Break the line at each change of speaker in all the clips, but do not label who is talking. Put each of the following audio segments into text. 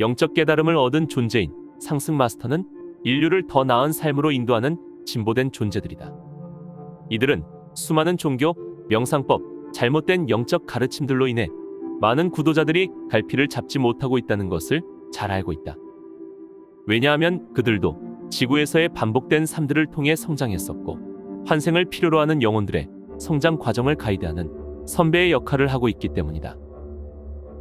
영적 깨달음을 얻은 존재인 상승 마스터는 인류를 더 나은 삶으로 인도하는 진보된 존재들이다. 이들은 수많은 종교, 명상법, 잘못된 영적 가르침들로 인해 많은 구도자들이 갈피를 잡지 못하고 있다는 것을 잘 알고 있다. 왜냐하면 그들도 지구에서의 반복된 삶들을 통해 성장했었고 환생을 필요로 하는 영혼들의 성장 과정을 가이드하는 선배의 역할을 하고 있기 때문이다.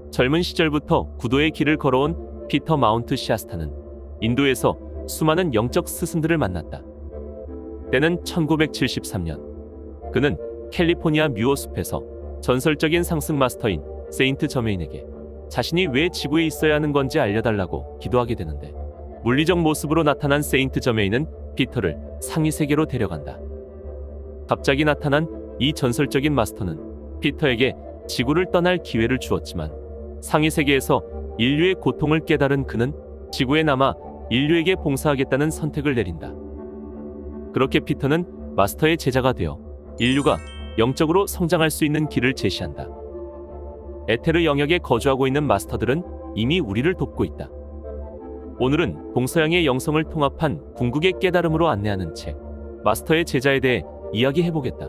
젊은 시절부터 구도의 길을 걸어온 피터 마운트 샤스타는 인도에서 수많은 영적 스승들을 만났다. 때는 1973년. 그는 캘리포니아 뮤어 숲에서 전설적인 상승 마스터인 세인트 저메인에게 자신이 왜 지구에 있어야 하는 건지 알려달라고 기도하게 되는데, 물리적 모습으로 나타난 세인트 저메인은 피터를 상위 세계로 데려간다. 갑자기 나타난 이 전설적인 마스터는 피터에게 지구를 떠날 기회를 주었지만 상위 세계에서 인류의 고통을 깨달은 그는 지구에 남아 인류에게 봉사하겠다는 선택을 내린다. 그렇게 피터는 마스터의 제자가 되어 인류가 영적으로 성장할 수 있는 길을 제시한다. 에테르 영역에 거주하고 있는 마스터들은 이미 우리를 돕고 있다. 오늘은 동서양의 영성을 통합한 궁극의 깨달음으로 안내하는 책, 마스터의 제자에 대해 이야기해보겠다.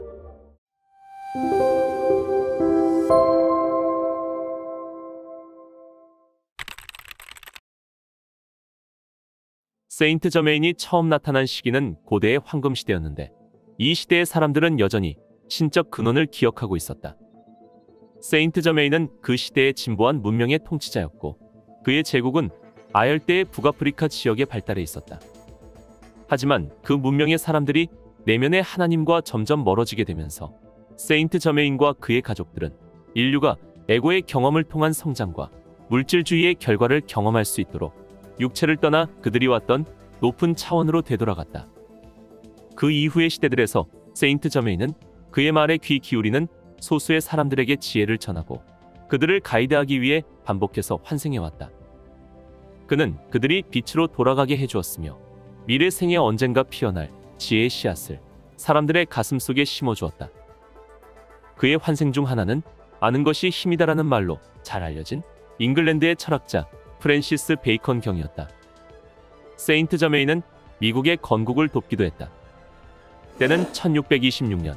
세인트 저메인이 처음 나타난 시기는 고대의 황금시대였는데, 이 시대의 사람들은 여전히 신적 근원을 기억하고 있었다. 세인트 저메인은 그 시대의 진보한 문명의 통치자였고 그의 제국은 아열대의 북아프리카 지역에 발달해 있었다. 하지만 그 문명의 사람들이 내면의 하나님과 점점 멀어지게 되면서 세인트 저메인과 그의 가족들은 인류가 에고의 경험을 통한 성장과 물질주의의 결과를 경험할 수 있도록 육체를 떠나 그들이 왔던 높은 차원으로 되돌아갔다. 그 이후의 시대들에서 세인트 저메인은 그의 말에 귀 기울이는 소수의 사람들에게 지혜를 전하고 그들을 가이드하기 위해 반복해서 환생해왔다. 그는 그들이 빛으로 돌아가게 해주었으며 미래 생에 언젠가 피어날 지혜의 씨앗을 사람들의 가슴 속에 심어주었다. 그의 환생 중 하나는 아는 것이 힘이다라는 말로 잘 알려진 잉글랜드의 철학자 프랜시스 베이컨 경이었다. 세인트 저메인은 미국의 건국을 돕기도 했다. 때는 1626년.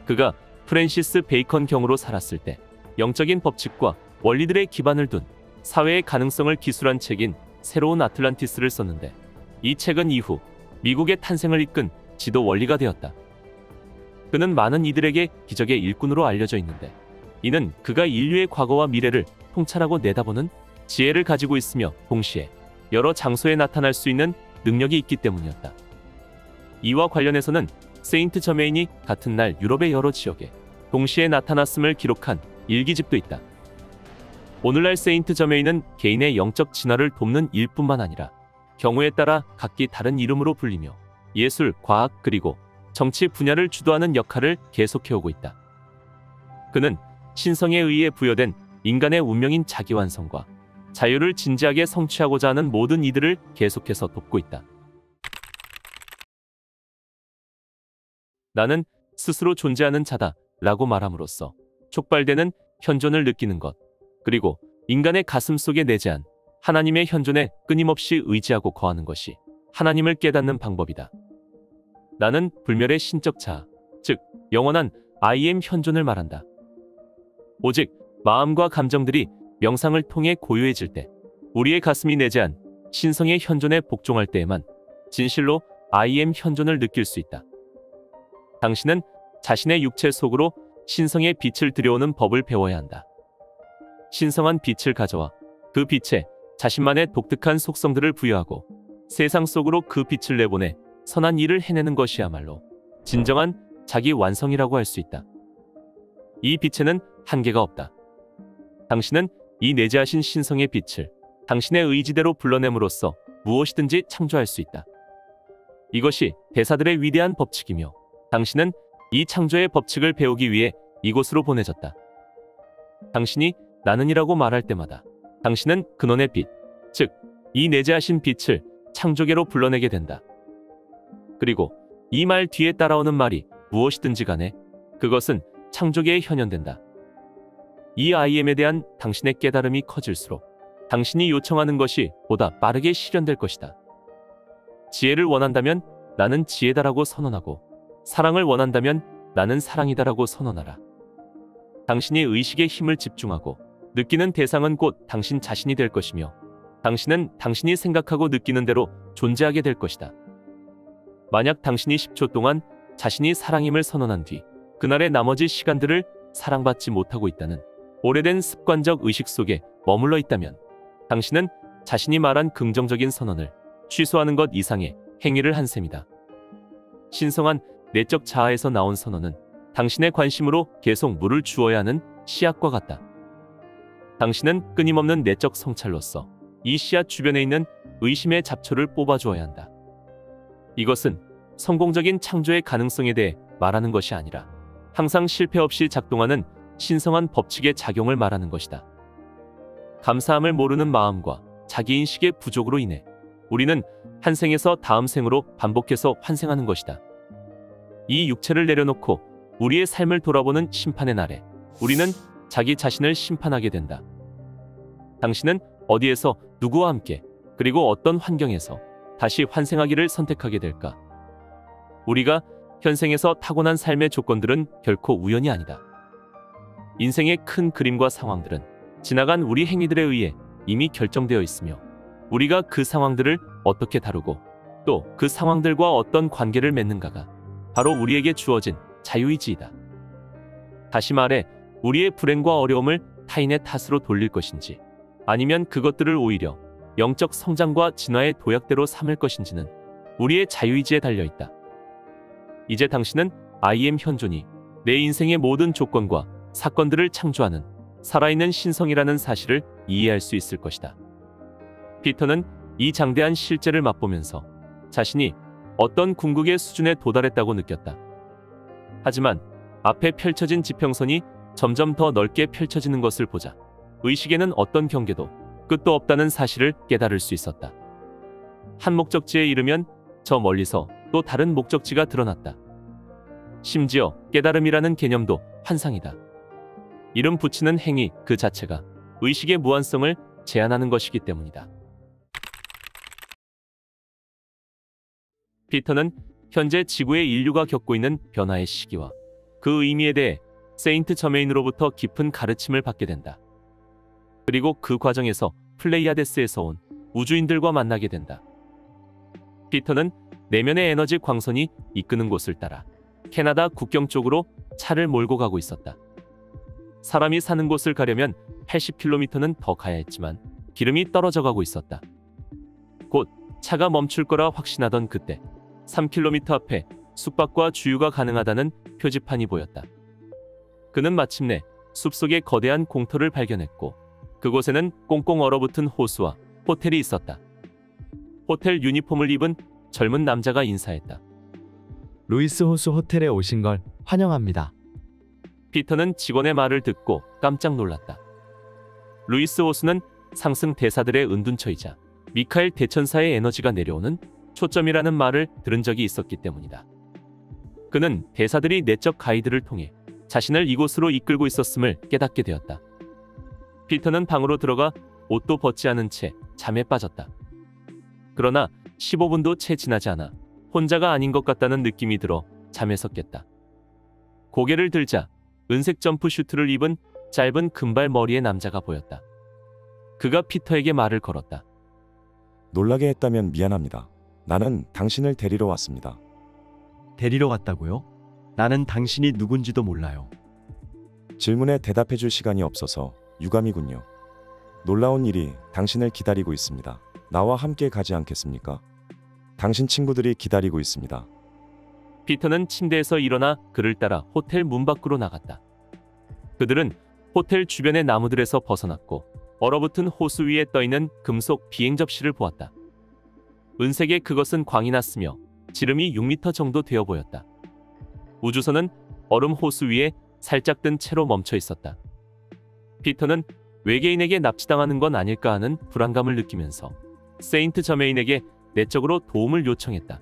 그가 프랜시스 베이컨 경으로 살았을 때 영적인 법칙과 원리들의 기반을 둔 사회의 가능성을 기술한 책인 새로운 아틀란티스를 썼는데, 이 책은 이후 미국의 탄생을 이끈 지도 원리가 되었다. 그는 많은 이들에게 기적의 일꾼으로 알려져 있는데, 이는 그가 인류의 과거와 미래를 통찰하고 내다보는 지혜를 가지고 있으며 동시에 여러 장소에 나타날 수 있는 능력이 있기 때문이었다. 이와 관련해서는 세인트 저메인이 같은 날 유럽의 여러 지역에 동시에 나타났음을 기록한 일기집도 있다. 오늘날 세인트 저메인은 개인의 영적 진화를 돕는 일뿐만 아니라 경우에 따라 각기 다른 이름으로 불리며 예술, 과학, 그리고 정치 분야를 주도하는 역할을 계속해오고 있다. 그는 신성에 의해 부여된 인간의 운명인 자기완성과 자유를 진지하게 성취하고자 하는 모든 이들을 계속해서 돕고 있다. 나는 스스로 존재하는 자다 라고 말함으로써 촉발되는 현존을 느끼는 것, 그리고 인간의 가슴 속에 내재한 하나님의 현존에 끊임없이 의지하고 거하는 것이 하나님을 깨닫는 방법이다. 나는 불멸의 신적 자아, 즉 영원한 I am 현존을 말한다. 오직 마음과 감정들이 명상을 통해 고요해질 때, 우리의 가슴이 내재한 신성의 현존에 복종할 때에만 진실로 I am 현존을 느낄 수 있다. 당신은 자신의 육체 속으로 신성의 빛을 들여오는 법을 배워야 한다. 신성한 빛을 가져와 그 빛에 자신만의 독특한 속성들을 부여하고 세상 속으로 그 빛을 내보내 선한 일을 해내는 것이야말로 진정한 자기 완성이라고 할 수 있다. 이 빛에는 한계가 없다. 당신은 이 내재하신 신성의 빛을 당신의 의지대로 불러냄으로써 무엇이든지 창조할 수 있다. 이것이 대사들의 위대한 법칙이며, 당신은 이 창조의 법칙을 배우기 위해 이곳으로 보내졌다. 당신이 나는이라고 말할 때마다 당신은 근원의 빛, 즉 이 내재하신 빛을 창조계로 불러내게 된다. 그리고 이 말 뒤에 따라오는 말이 무엇이든지 간에 그것은 창조계에 현현된다. 이 IM에 대한 당신의 깨달음이 커질수록 당신이 요청하는 것이 보다 빠르게 실현될 것이다. 지혜를 원한다면 나는 지혜다라고 선언하고, 사랑을 원한다면 나는 사랑이다라고 선언하라. 당신이 의식의 힘을 집중하고 느끼는 대상은 곧 당신 자신이 될 것이며, 당신은 당신이 생각하고 느끼는 대로 존재하게 될 것이다. 만약 당신이 10초 동안 자신이 사랑임을 선언한 뒤 그날의 나머지 시간들을 사랑받지 못하고 있다는 오래된 습관적 의식 속에 머물러 있다면, 당신은 자신이 말한 긍정적인 선언을 취소하는 것 이상의 행위를 한 셈이다. 신성한 내적 자아에서 나온 선언은 당신의 관심으로 계속 물을 주어야 하는 씨앗과 같다. 당신은 끊임없는 내적 성찰로서 이 씨앗 주변에 있는 의심의 잡초를 뽑아주어야 한다. 이것은 성공적인 창조의 가능성에 대해 말하는 것이 아니라 항상 실패 없이 작동하는 신성한 법칙의 작용을 말하는 것이다. 감사함을 모르는 마음과 자기인식의 부족으로 인해 우리는 한 생에서 다음 생으로 반복해서 환생하는 것이다. 이 육체를 내려놓고 우리의 삶을 돌아보는 심판의 날에 우리는 자기 자신을 심판하게 된다. 당신은 어디에서 누구와 함께 그리고 어떤 환경에서 다시 환생하기를 선택하게 될까? 우리가 현생에서 타고난 삶의 조건들은 결코 우연이 아니다. 인생의 큰 그림과 상황들은 지나간 우리 행위들에 의해 이미 결정되어 있으며, 우리가 그 상황들을 어떻게 다루고 또 그 상황들과 어떤 관계를 맺는가가 바로 우리에게 주어진 자유의지이다. 다시 말해, 우리의 불행과 어려움을 타인의 탓으로 돌릴 것인지 아니면 그것들을 오히려 영적 성장과 진화의 도약대로 삼을 것인지는 우리의 자유의지에 달려있다. 이제 당신은 I am 현존이 내 인생의 모든 조건과 사건들을 창조하는 살아있는 신성이라는 사실을 이해할 수 있을 것이다. 피터는 이 장대한 실제를 맛보면서 자신이 어떤 궁극의 수준에 도달했다고 느꼈다. 하지만 앞에 펼쳐진 지평선이 점점 더 넓게 펼쳐지는 것을 보자 의식에는 어떤 경계도 끝도 없다는 사실을 깨달을 수 있었다. 한 목적지에 이르면 저 멀리서 또 다른 목적지가 드러났다. 심지어 깨달음이라는 개념도 환상이다. 이름 붙이는 행위 그 자체가 의식의 무한성을 제한하는 것이기 때문이다. 피터는 현재 지구의 인류가 겪고 있는 변화의 시기와 그 의미에 대해 세인트 저메인으로부터 깊은 가르침을 받게 된다. 그리고 그 과정에서 플레이아데스에서 온 우주인들과 만나게 된다. 피터는 내면의 에너지 광선이 이끄는 곳을 따라 캐나다 국경 쪽으로 차를 몰고 가고 있었다. 사람이 사는 곳을 가려면 80km는 더 가야 했지만 기름이 떨어져 가고 있었다. 곧 차가 멈출 거라 확신하던 그때 3km 앞에 숙박과 주유가 가능하다는 표지판이 보였다. 그는 마침내 숲속의 거대한 공터를 발견했고, 그곳에는 꽁꽁 얼어붙은 호수와 호텔이 있었다. 호텔 유니폼을 입은 젊은 남자가 인사했다.
루이스 호수 호텔에 오신 걸 환영합니다.
피터는 직원의 말을 듣고 깜짝 놀랐다. 루이스 호수는 상승 대사들의 은둔처이자 미카엘 대천사의 에너지가 내려오는 초점이라는 말을 들은 적이 있었기 때문이다. 그는 대사들이 내적 가이드를 통해 자신을 이곳으로 이끌고 있었음을 깨닫게 되었다. 피터는 방으로 들어가 옷도 벗지 않은 채 잠에 빠졌다. 그러나 15분도 채 지나지 않아 혼자가 아닌 것 같다는 느낌이 들어 잠에서 깼다. 고개를 들자 은색 점프슈트를 입은 짧은 금발 머리의 남자가 보였다. 그가 피터에게 말을 걸었다.
놀라게 했다면 미안합니다. 나는 당신을 데리러 왔습니다.
데리러 갔다고요? 나는 당신이 누군지도 몰라요.
질문에 대답해 줄 시간이 없어서 유감이군요. 놀라운 일이 당신을 기다리고 있습니다. 나와 함께 가지 않겠습니까? 당신 친구들이 기다리고 있습니다.
피터는 침대에서 일어나 그를 따라 호텔 문 밖으로 나갔다. 그들은 호텔 주변의 나무들에서 벗어났고 얼어붙은 호수 위에 떠있는 금속 비행 접시를 보았다. 은색의 그것은 광이 났으며 지름이 6m 정도 되어 보였다. 우주선은 얼음 호수 위에 살짝 뜬 채로 멈춰 있었다. 피터는 외계인에게 납치당하는 건 아닐까 하는 불안감을 느끼면서 세인트 저메인에게 내적으로 도움을 요청했다.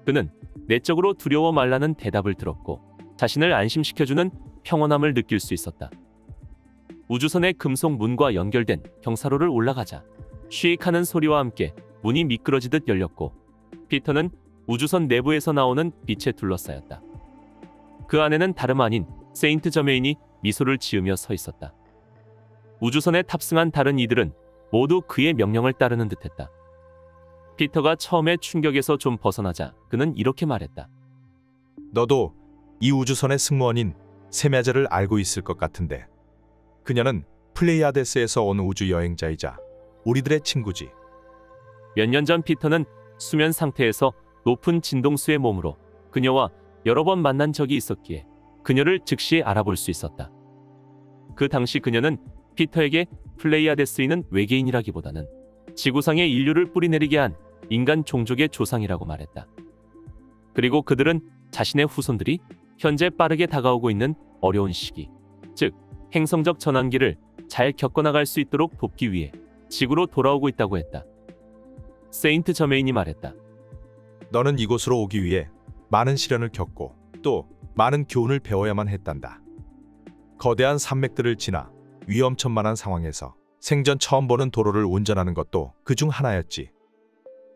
그는 내적으로 두려워 말라는 대답을 들었고 자신을 안심시켜주는 평온함을 느낄 수 있었다. 우주선의 금속 문과 연결된 경사로를 올라가자 쉬익하는 소리와 함께 문이 미끄러지듯 열렸고 피터는 우주선 내부에서 나오는 빛에 둘러싸였다. 그 안에는 다름 아닌 세인트 저메인이 미소를 지으며 서 있었다. 우주선에 탑승한 다른 이들은 모두 그의 명령을 따르는 듯했다. 피터가 처음에 충격에서 좀 벗어나자 그는 이렇게 말했다.
너도 이 우주선의 승무원인 세메자를 알고 있을 것 같은데 그녀는 플레이아데스에서 온 우주 여행자이자 우리들의 친구지.
몇 년 전 피터는 수면 상태에서 높은 진동수의 몸으로 그녀와 여러 번 만난 적이 있었기에 그녀를 즉시 알아볼 수 있었다. 그 당시 그녀는 피터에게 플레이아데스인은 외계인이라기보다는 지구상의 인류를 뿌리내리게 한 인간 종족의 조상이라고 말했다. 그리고 그들은 자신의 후손들이 현재 빠르게 다가오고 있는 어려운 시기, 즉 행성적 전환기를 잘 겪어나갈 수 있도록 돕기 위해 지구로 돌아오고 있다고 했다. 세인트 저메인이 말했다.
너는 이곳으로 오기 위해 많은 시련을 겪고 또 많은 교훈을 배워야만 했단다. 거대한 산맥들을 지나 위험천만한 상황에서 생전 처음 보는 도로를 운전하는 것도 그중 하나였지.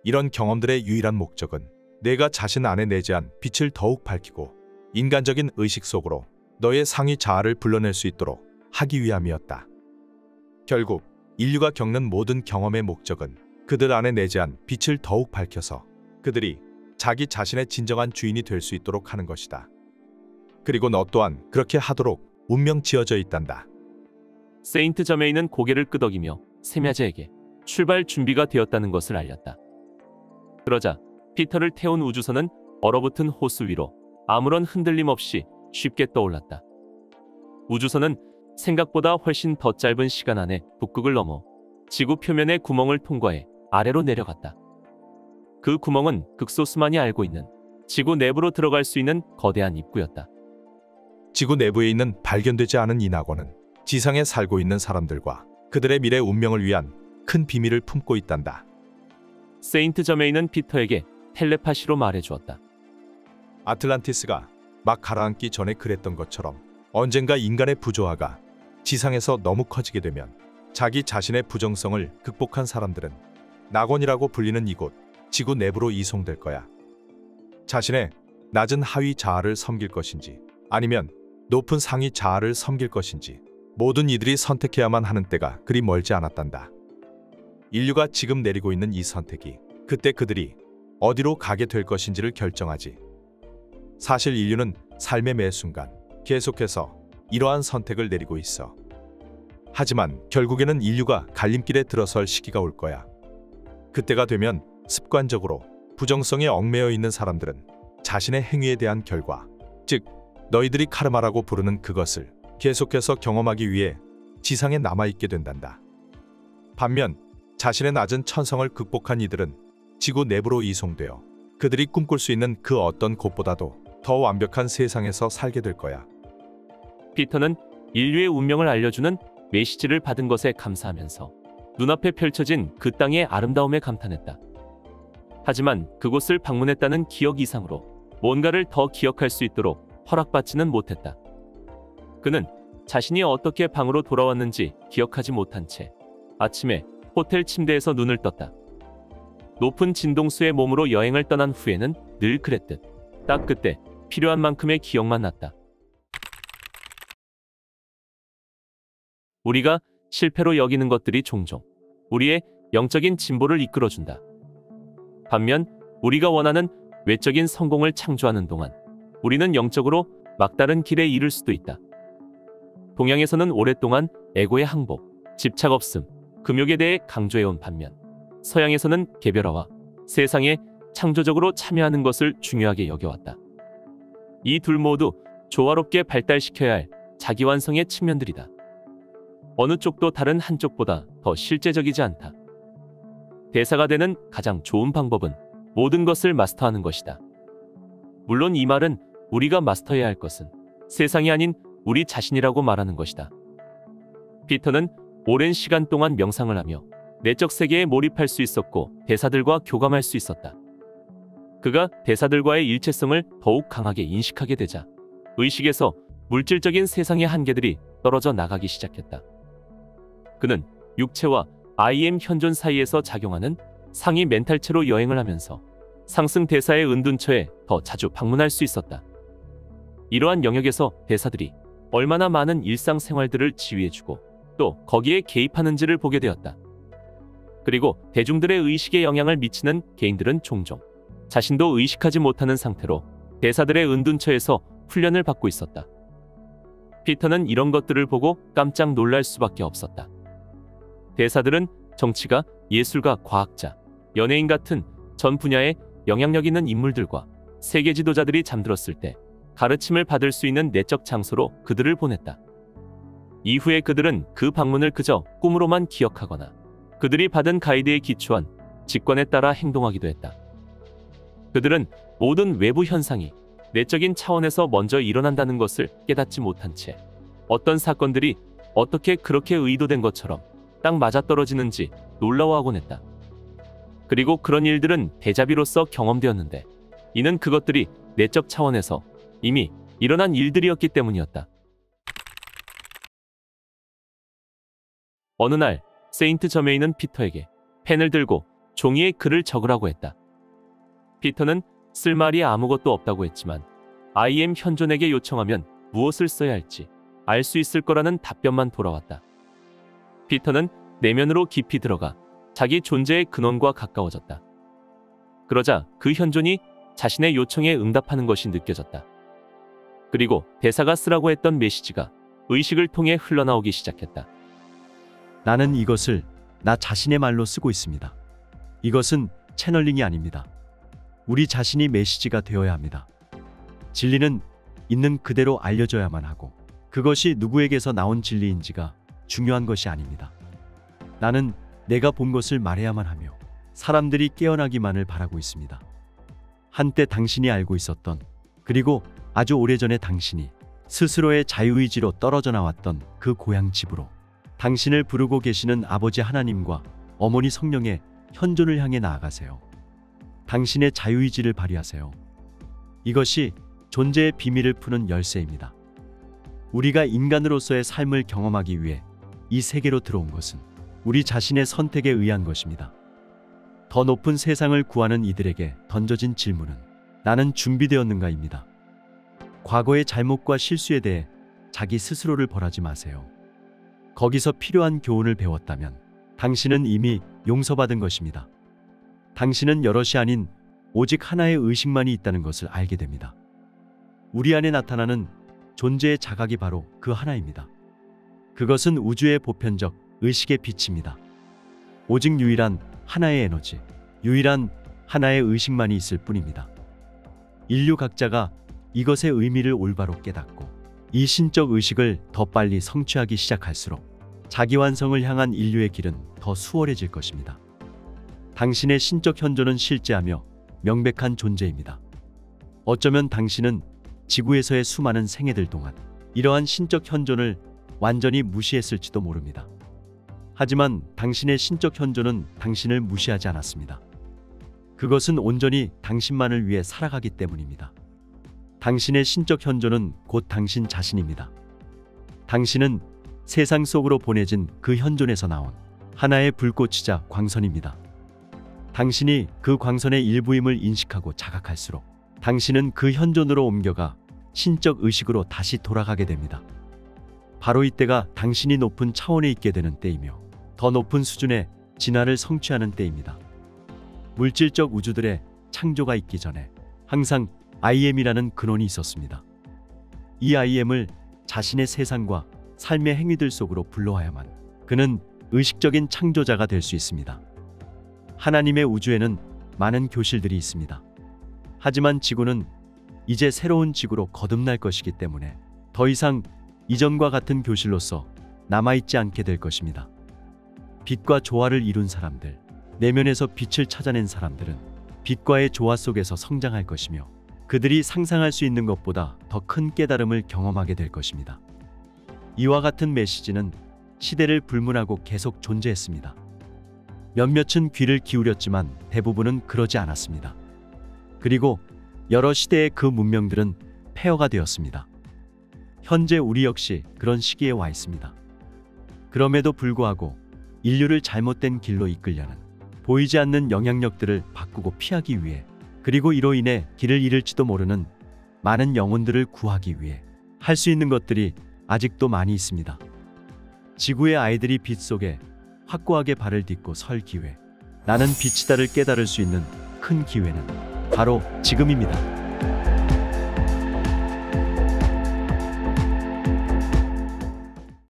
이런 경험들의 유일한 목적은 내가 자신 안에 내재한 빛을 더욱 밝히고 인간적인 의식 속으로 너의 상위 자아를 불러낼 수 있도록 하기 위함이었다. 결국 인류가 겪는 모든 경험의 목적은 그들 안에 내재한 빛을 더욱 밝혀서 그들이 자기 자신의 진정한 주인이 될 수 있도록 하는 것이다. 그리고 너 또한 그렇게 하도록 운명 지어져 있단다.
세인트 저메인은 고개를 끄덕이며 세메자에게 출발 준비가 되었다는 것을 알렸다. 그러자 피터를 태운 우주선은 얼어붙은 호수 위로 아무런 흔들림 없이 쉽게 떠올랐다. 우주선은 생각보다 훨씬 더 짧은 시간 안에 북극을 넘어 지구 표면의 구멍을 통과해 아래로 내려갔다. 그 구멍은 극소수만이 알고 있는 지구 내부로 들어갈 수 있는 거대한 입구였다.
지구 내부에 있는 발견되지 않은 이 낙원은 지상에 살고 있는 사람들과 그들의 미래 운명을 위한 큰 비밀을 품고 있단다.
세인트 저메인은 피터에게 텔레파시로 말해주었다.
아틀란티스가 막 가라앉기 전에 그랬던 것처럼 언젠가 인간의 부조화가 지상에서 너무 커지게 되면 자기 자신의 부정성을 극복한 사람들은 낙원이라고 불리는 이곳 지구 내부로 이송될 거야. 자신의 낮은 하위 자아를 섬길 것인지 아니면 높은 상위 자아를 섬길 것인지 모든 이들이 선택해야만 하는 때가 그리 멀지 않았단다. 인류가 지금 내리고 있는 이 선택이 그때 그들이 어디로 가게 될 것인지를 결정하지. 사실 인류는 삶의 매 순간 계속해서 이러한 선택을 내리고 있어. 하지만 결국에는 인류가 갈림길에 들어설 시기가 올 거야. 그때가 되면 습관적으로 부정성에 얽매여 있는 사람들은 자신의 행위에 대한 결과, 즉 너희들이 카르마라고 부르는 그것을 계속해서 경험하기 위해 지상에 남아있게 된단다. 반면 자신의 낮은 천성을 극복한 이들은 지구 내부로 이송되어 그들이 꿈꿀 수 있는 그 어떤 곳보다도 더 완벽한 세상에서 살게 될 거야.
피터는 인류의 운명을 알려주는 메시지를 받은 것에 감사하면서 눈앞에 펼쳐진 그 땅의 아름다움에 감탄했다. 하지만 그곳을 방문했다는 기억 이상으로 뭔가를 더 기억할 수 있도록 허락받지는 못했다. 그는 자신이 어떻게 방으로 돌아왔는지 기억하지 못한 채 아침에 호텔 침대에서 눈을 떴다. 높은 진동수의 몸으로 여행을 떠난 후에는 늘 그랬듯 딱 그때 필요한 만큼의 기억만 났다. 우리가 실패로 여기는 것들이 종종 우리의 영적인 진보를 이끌어준다. 반면 우리가 원하는 외적인 성공을 창조하는 동안 우리는 영적으로 막다른 길에 이를 수도 있다. 동양에서는 오랫동안 에고의 항복, 집착 없음, 금욕에 대해 강조해온 반면 서양에서는 개별화와 세상에 창조적으로 참여하는 것을 중요하게 여겨왔다. 이 둘 모두 조화롭게 발달시켜야 할 자기완성의 측면들이다. 어느 쪽도 다른 한쪽보다 더 실제적이지 않다. 대사가 되는 가장 좋은 방법은 모든 것을 마스터하는 것이다. 물론 이 말은 우리가 마스터해야 할 것은 세상이 아닌 우리 자신이라고 말하는 것이다. 피터는 오랜 시간 동안 명상을 하며 내적 세계에 몰입할 수 있었고 대사들과 교감할 수 있었다. 그가 대사들과의 일체성을 더욱 강하게 인식하게 되자 의식에서 물질적인 세상의 한계들이 떨어져 나가기 시작했다. 그는 육체와 IM 현존 사이에서 작용하는 상위 멘탈체로 여행을 하면서 상승 대사의 은둔처에 더 자주 방문할 수 있었다. 이러한 영역에서 대사들이 얼마나 많은 일상생활들을 지휘해주고 또 거기에 개입하는지를 보게 되었다. 그리고 대중들의 의식에 영향을 미치는 개인들은 종종 자신도 의식하지 못하는 상태로 대사들의 은둔처에서 훈련을 받고 있었다. 피터는 이런 것들을 보고 깜짝 놀랄 수밖에 없었다. 대사들은 정치가, 예술가, 과학자, 연예인 같은 전 분야에 영향력 있는 인물들과 세계 지도자들이 잠들었을 때 가르침을 받을 수 있는 내적 장소로 그들을 보냈다. 이후에 그들은 그 방문을 그저 꿈으로만 기억하거나 그들이 받은 가이드에 기초한 직관에 따라 행동하기도 했다. 그들은 모든 외부 현상이 내적인 차원에서 먼저 일어난다는 것을 깨닫지 못한 채 어떤 사건들이 어떻게 그렇게 의도된 것처럼 딱 맞아떨어지는지 놀라워하곤 했다. 그리고 그런 일들은 대자비로서 경험되었는데 이는 그것들이 내적 차원에서 이미 일어난 일들이었기 때문이었다. 어느 날 세인트 저메인은 피터에게 펜을 들고 종이에 글을 적으라고 했다. 피터는 쓸 말이 아무것도 없다고 했지만 IM 현존에게 요청하면 무엇을 써야 할지 알 수 있을 거라는 답변만 돌아왔다. 피터는 내면으로 깊이 들어가 자기 존재의 근원과 가까워졌다. 그러자 그 현존이 자신의 요청에 응답하는 것이 느껴졌다. 그리고 대사가 쓰라고 했던 메시지가 의식을 통해 흘러나오기 시작했다.
나는 이것을 나 자신의 말로 쓰고 있습니다. 이것은 채널링이 아닙니다. 우리 자신이 메시지가 되어야 합니다. 진리는 있는 그대로 알려져야만 하고 그것이 누구에게서 나온 진리인지가 중요한 것이 아닙니다. 나는 내가 본 것을 말해야만 하며 사람들이 깨어나기만을 바라고 있습니다. 한때 당신이 알고 있었던 그리고 아주 오래전에 당신이 스스로의 자유의지로 떨어져 나왔던 그 고향 집으로 당신을 부르고 계시는 아버지 하나님과 어머니 성령의 현존을 향해 나아가세요. 당신의 자유의지를 발휘하세요. 이것이 존재의 비밀을 푸는 열쇠입니다. 우리가 인간으로서의 삶을 경험하기 위해 이 세계로 들어온 것은 우리 자신의 선택에 의한 것입니다. 더 높은 세상을 구하는 이들에게 던져진 질문은 나는 준비되었는가입니다. 과거의 잘못과 실수에 대해 자기 스스로를 벌하지 마세요. 거기서 필요한 교훈을 배웠다면 당신은 이미 용서받은 것입니다. 당신은 여럿이 아닌 오직 하나의 의식만이 있다는 것을 알게 됩니다. 우리 안에 나타나는 존재의 자각이 바로 그 하나입니다. 그것은 우주의 보편적 의식의 빛입니다. 오직 유일한 하나의 에너지, 유일한 하나의 의식만이 있을 뿐입니다. 인류 각자가 이것의 의미를 올바로 깨닫고 이 신적 의식을 더 빨리 성취하기 시작할수록 자기 완성을 향한 인류의 길은 더 수월해질 것입니다. 당신의 신적 현존은 실제하며 명백한 존재입니다. 어쩌면 당신은 지구에서의 수많은 생애들 동안 이러한 신적 현존을 완전히 무시했을지도 모릅니다. 하지만 당신의 신적 현존은 당신을 무시하지 않았습니다. 그것은 온전히 당신만을 위해 살아가기 때문입니다. 당신의 신적 현존은 곧 당신 자신입니다. 당신은 세상 속으로 보내진 그 현존에서 나온 하나의 불꽃이자 광선입니다. 당신이 그 광선의 일부임을 인식하고 자각할수록 당신은 그 현존으로 옮겨가 신적 의식으로 다시 돌아가게 됩니다. 바로 이때가 당신이 높은 차원에 있게 되는 때이며 더 높은 수준의 진화를 성취하는 때입니다. 물질적 우주들의 창조가 있기 전에 항상 IM이라는 근원이 있었습니다. 이 IM을 자신의 세상과 삶의 행위들 속으로 불러와야만 그는 의식적인 창조자가 될 수 있습니다. 하나님의 우주에는 많은 교실들이 있습니다. 하지만 지구는 이제 새로운 지구로 거듭날 것이기 때문에 더 이상 이전과 같은 교실로서 남아있지 않게 될 것입니다. 빛과 조화를 이룬 사람들, 내면에서 빛을 찾아낸 사람들은 빛과의 조화 속에서 성장할 것이며 그들이 상상할 수 있는 것보다 더 큰 깨달음을 경험하게 될 것입니다. 이와 같은 메시지는 시대를 불문하고 계속 존재했습니다. 몇몇은 귀를 기울였지만 대부분은 그러지 않았습니다. 그리고 여러 시대의 그 문명들은 폐허가 되었습니다. 현재 우리 역시 그런 시기에 와 있습니다. 그럼에도 불구하고 인류를 잘못된 길로 이끌려는 보이지 않는 영향력들을 바꾸고 피하기 위해, 그리고 이로 인해 길을 잃을지도 모르는 많은 영혼들을 구하기 위해 할 수 있는 것들이 아직도 많이 있습니다. 지구의 아이들이 빛 속에 확고하게 발을 딛고 설 기회, 나는 빛이다를 깨달을 수 있는 큰 기회는 바로 지금입니다.